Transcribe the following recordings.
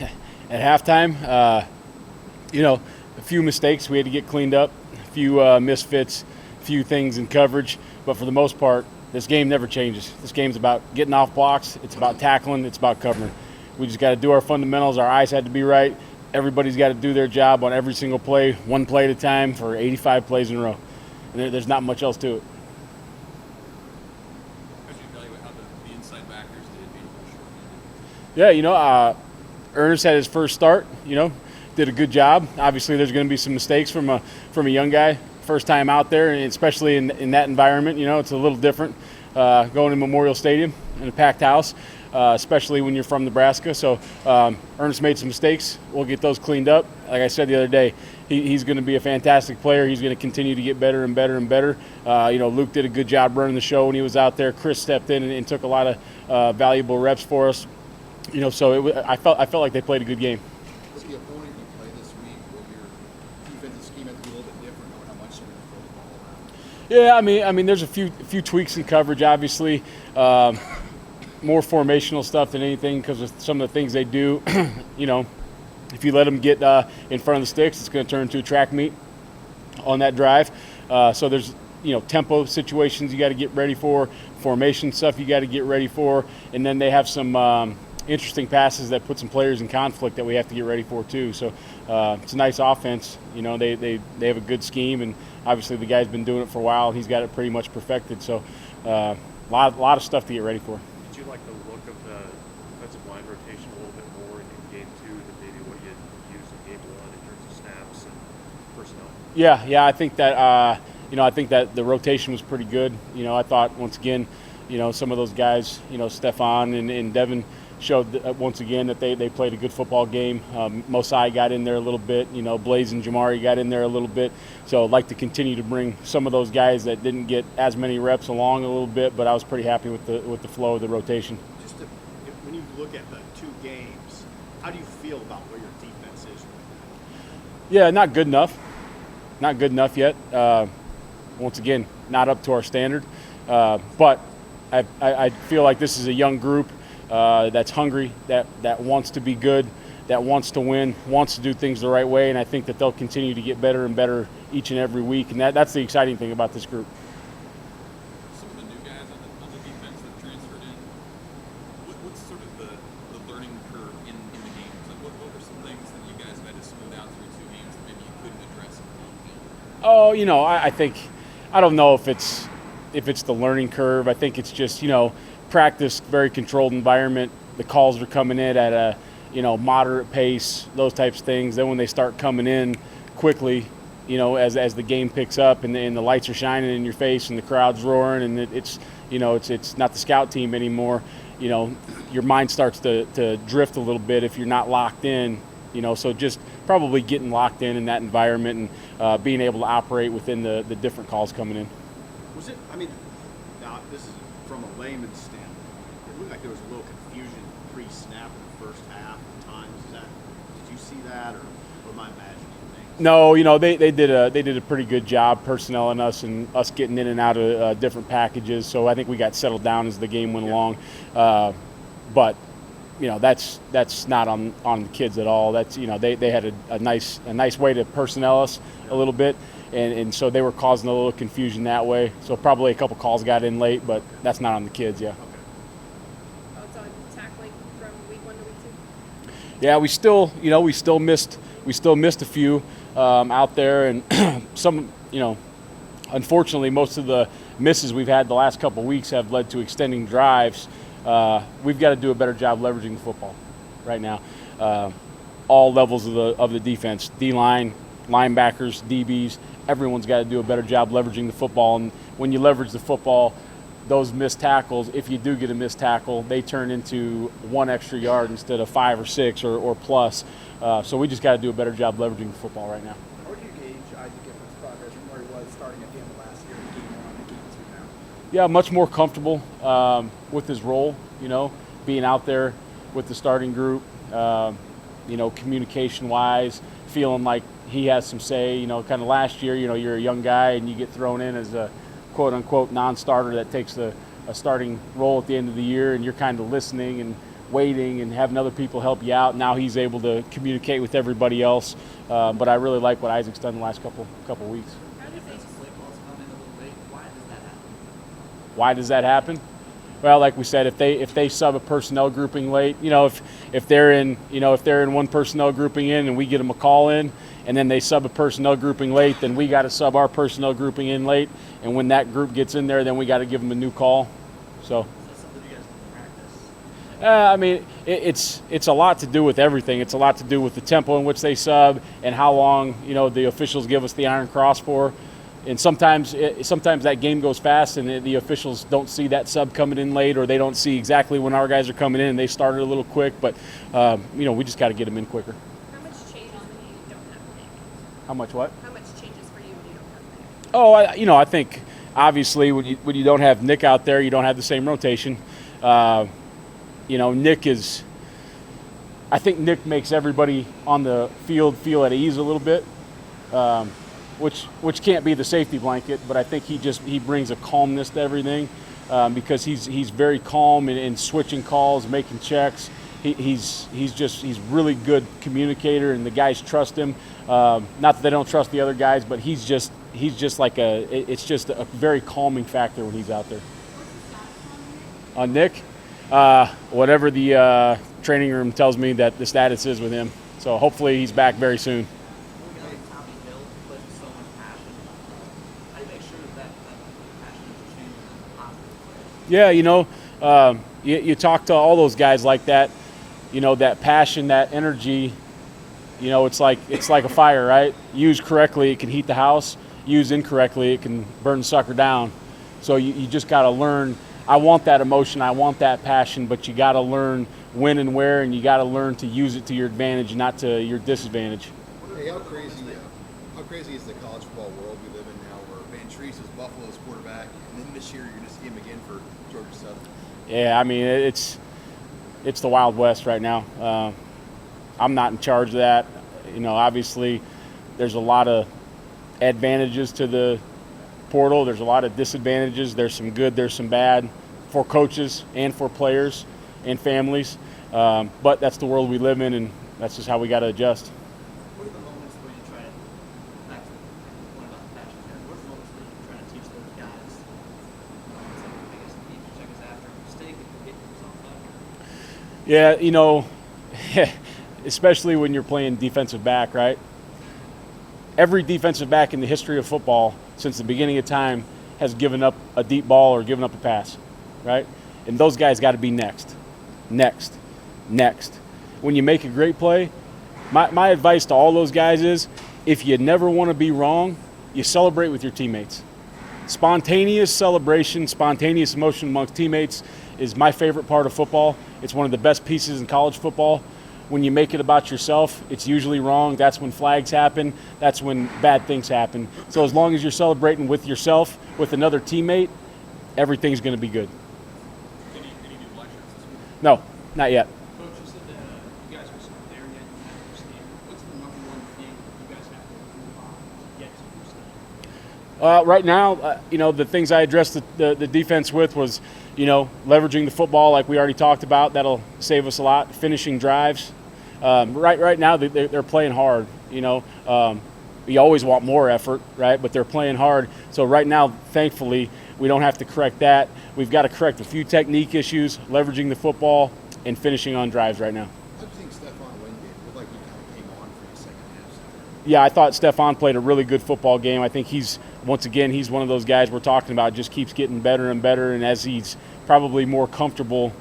At halftime, a few mistakes we had to get cleaned up, a few misfits, a few things in coverage. But for the most part, this game never changes. This game's about getting off blocks. It's about tackling. It's about covering. We just got to do our fundamentals. Our eyes had to be right. Everybody's got to do their job on every single play, one play at a time for 85 plays in a row. And there's not much else to it. How did you evaluate how the inside backers did being short-handed? Yeah, Ernest had his first start, did a good job. Obviously, there's going to be some mistakes from a young guy, first time out there, and especially in that environment. It's a little different going to Memorial Stadium in a packed house, especially when you're from Nebraska. So Ernest made some mistakes. We'll get those cleaned up. Like I said the other day, he's going to be a fantastic player. He's going to continue to get better and better and better. Luke did a good job running the show when he was out there. Chris stepped in and took a lot of valuable reps for us. I felt like they played a good game. What's the opponent you play this week? Will your defensive scheme have to be a little bit different, knowing how much they're going to throw the ball around? Yeah, I mean, there's a few tweaks in coverage, obviously. More formational stuff than anything because of some of the things they do. If you let them get in front of the sticks, it's going to turn into a track meet on that drive. So there's tempo situations you got to get ready for, formation stuff you got to get ready for, and then they have some interesting passes that put some players in conflict that we have to get ready for too. So it's a nice offense. They have a good scheme, and obviously the guy's been doing it for a while. He's got it pretty much perfected. So a lot of stuff to get ready for. Did you like the look of the offensive line rotation a little bit more in game 2 than maybe what you used in game 1 in terms of snaps and personnel? Yeah, I think that I think that the rotation was pretty good. I thought once again, some of those guys, Stefan and Devin showed once again that they played a good football game. Mosai got in there a little bit. Blaze and Jamari got in there a little bit. So I'd like to continue to bring some of those guys that didn't get as many reps along a little bit, but I was pretty happy with the flow of the rotation. When you look at the 2 games, how do you feel about where your defense is right now? Yeah, not good enough. Not good enough yet. Once again, not up to our standard. But I feel like this is a young group that's hungry, that wants to be good, that wants to win, wants to do things the right way, and I think that they'll continue to get better and better each and every week, and that's the exciting thing about this group. Some of the new guys on the defense that transferred in, what's sort of the learning curve in the games? Like what were some things that you guys had to smooth out through 2 games that maybe you couldn't address in one game? Oh, I think I don't know if it's the learning curve. I think it's just practice, very controlled environment. The calls are coming in at a moderate pace, those types of things. Then when they start coming in quickly, as the game picks up and the lights are shining in your face and the crowd's roaring and it's not the scout team anymore. Your mind starts to drift a little bit if you're not locked in. So just probably getting locked in that environment and being able to operate within the different calls coming in. Was it? Now this is from a layman's standpoint. It looked like there was a little confusion pre-snap in the first half at times. Did you see that, or am I imagining things? No, they did a pretty good job personnel and us getting in and out of different packages. So I think we got settled down as the game went along. But that's not on the kids at all. That's they had a nice way to personnel us a little bit. And so they were causing a little confusion that way. So probably a couple calls got in late, but that's not on the kids, yeah. Thoughts on tackling from week 1 to week 2? Yeah, we still missed a few out there, and some, unfortunately, most of the misses we've had the last couple of weeks have led to extending drives. We've got to do a better job leveraging the football right now. All levels of the defense, D-line, linebackers, DBs, everyone's got to do a better job leveraging the football. And when you leverage the football, those missed tackles, if you do get a missed tackle, they turn into 1 extra yard instead of 5 or 6 or plus. So we just got to do a better job leveraging the football right now. How do you gauge Isaac Giffords' progress from where he was starting at the end of last year to game 1 to game 2 now? Yeah, much more comfortable with his role, being out there with the starting group, communication-wise, feeling like he has some say. Kind of last year, you're a young guy and you get thrown in as a quote-unquote non-starter that takes a starting role at the end of the year, and you're kind of listening and waiting and having other people help you out. Now he's able to communicate with everybody else. But I really like what Isaac's done the last couple weeks. Why does that happen? Well, like we said, if they sub a personnel grouping late, if they're in one personnel grouping in and we get them a call in, and then they sub a personnel grouping late, then we got to sub our personnel grouping in late, and when that group gets in there, then we got to give them a new call. So. I mean, it's a lot to do with everything. It's a lot to do with the tempo in which they sub and how long the officials give us the Iron Cross for. And sometimes that game goes fast and the officials don't see that sub coming in late, or they don't see exactly when our guys are coming in and they started a little quick. But we just got to get them in quicker. How much changes when you don't have Nick? How much what? How much changes for you when you don't have Nick? I think obviously when you don't have Nick out there, you don't have the same rotation. I think Nick makes everybody on the field feel at ease a little bit, which can't be the safety blanket, but I think he brings a calmness to everything because he's very calm in switching calls, making checks. He's really good communicator, and the guys trust him. Not that they don't trust the other guys, but it's just a very calming factor when he's out there. On Nick. Whatever the training room tells me that the status is with him. So hopefully he's back very soon. Yeah, you talk to all those guys like that, that passion, that energy, it's like a fire, right? Used correctly, it can heat the house. Used incorrectly, it can burn the sucker down. So you just got to learn. I want that emotion, I want that passion, but you got to learn when and where, and you got to learn to use it to your advantage, not to your disadvantage. Hey, how crazy is the college football world we live in now, where Van Treese is Buffalo's quarterback, and then this year you're going to see him again for Georgia Southern? Yeah, I mean it's the Wild West right now. I'm not in charge of that. Obviously, there's a lot of advantages to the portal. There's a lot of disadvantages. There's some good, there's some bad for coaches and for players and families. But that's the world we live in, and that's just how we got to adjust. What are the moments where you try to, back to the point about the passion here, what are the moments where you try to teach those guys, I guess the deep check is after a mistake and get themselves out here? Yeah, especially when you're playing defensive back, right? Every defensive back in the history of football since the beginning of time has given up a deep ball or given up a pass, right? And those guys got to be next. When you make a great play, my advice to all those guys is, if you never want to be wrong, you celebrate with your teammates. Spontaneous celebration, spontaneous emotion amongst teammates is my favorite part of football. It's one of the best pieces in college football. When you make it about yourself, it's usually wrong. That's when flags happen. That's when bad things happen. So as long as you're celebrating with yourself, with another teammate, everything's going to be good. Any new black shirts this week? No, not yet. Coach, you said that you guys are still there yet, you have your stand. What's the number one thing you guys have to improve on to get to your stand? Right now, the things I addressed the defense with was, leveraging the football like we already talked about. That'll save us a lot. Finishing drives. Right now they're playing hard. You always want more effort, right? But they're playing hard. So right now, thankfully, we don't have to correct that. We've got to correct a few technique issues, leveraging the football, and finishing on drives right now. How do you think Stephon Wingate looked like he kind of came on for the second half? Yeah, I thought Stephon played a really good football game. I think he's one of those guys we're talking about, just keeps getting better and better, and as he's probably more comfortable,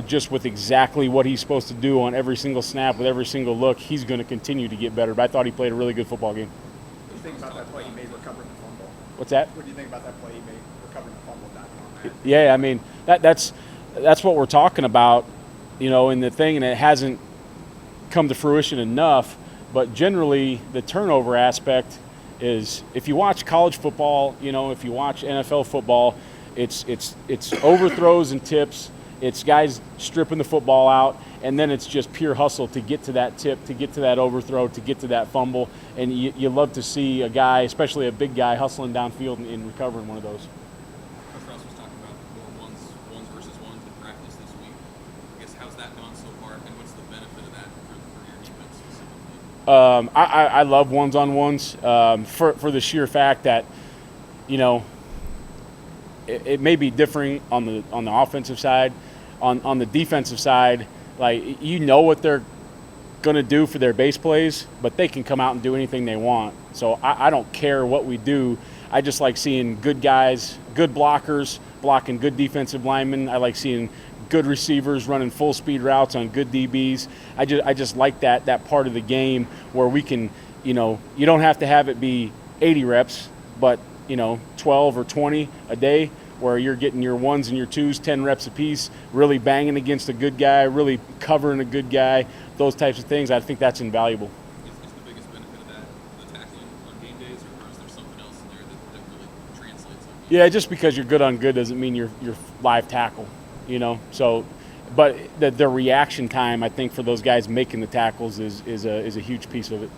just with exactly what he's supposed to do on every single snap, with every single look, he's going to continue to get better. But I thought he played a really good football game. What do you think about that play he made recovering the fumble? What's that? What do you think about that play he made recovering the fumble back on that? Yeah, I mean, that's what we're talking about, in the thing, and it hasn't come to fruition enough. But generally, the turnover aspect is, if you watch college football, if you watch NFL football, it's overthrows and tips. It's guys stripping the football out, and then it's just pure hustle to get to that tip, to get to that overthrow, to get to that fumble. And you love to see a guy, especially a big guy, hustling downfield and recovering one of those. Coach Ross was talking about more ones versus ones in practice this week. I guess how's that gone I love ones-on-ones for the sheer fact that, you know, it may be differing on the offensive side. On the defensive side, like, you know what they're going to do for their base plays, but they can come out and do anything they want. So I don't care what we do. I just like seeing good guys, good blockers, blocking good defensive linemen. I like seeing good receivers running full speed routes on good DBs. I just like that part of the game where we can, you know, you don't have to have it be 80 reps, but, you know, 12 or 20 a day, where you're getting your ones and your twos, 10 reps apiece, really banging against a good guy, really covering a good guy, those types of things. I think that's invaluable. Is the biggest benefit of that the tackling on game days, or is there something else in there that really translates? Yeah, just because you're good on good doesn't mean you're live tackle, you know. So, but the reaction time, I think, for those guys making the tackles is a huge piece of it.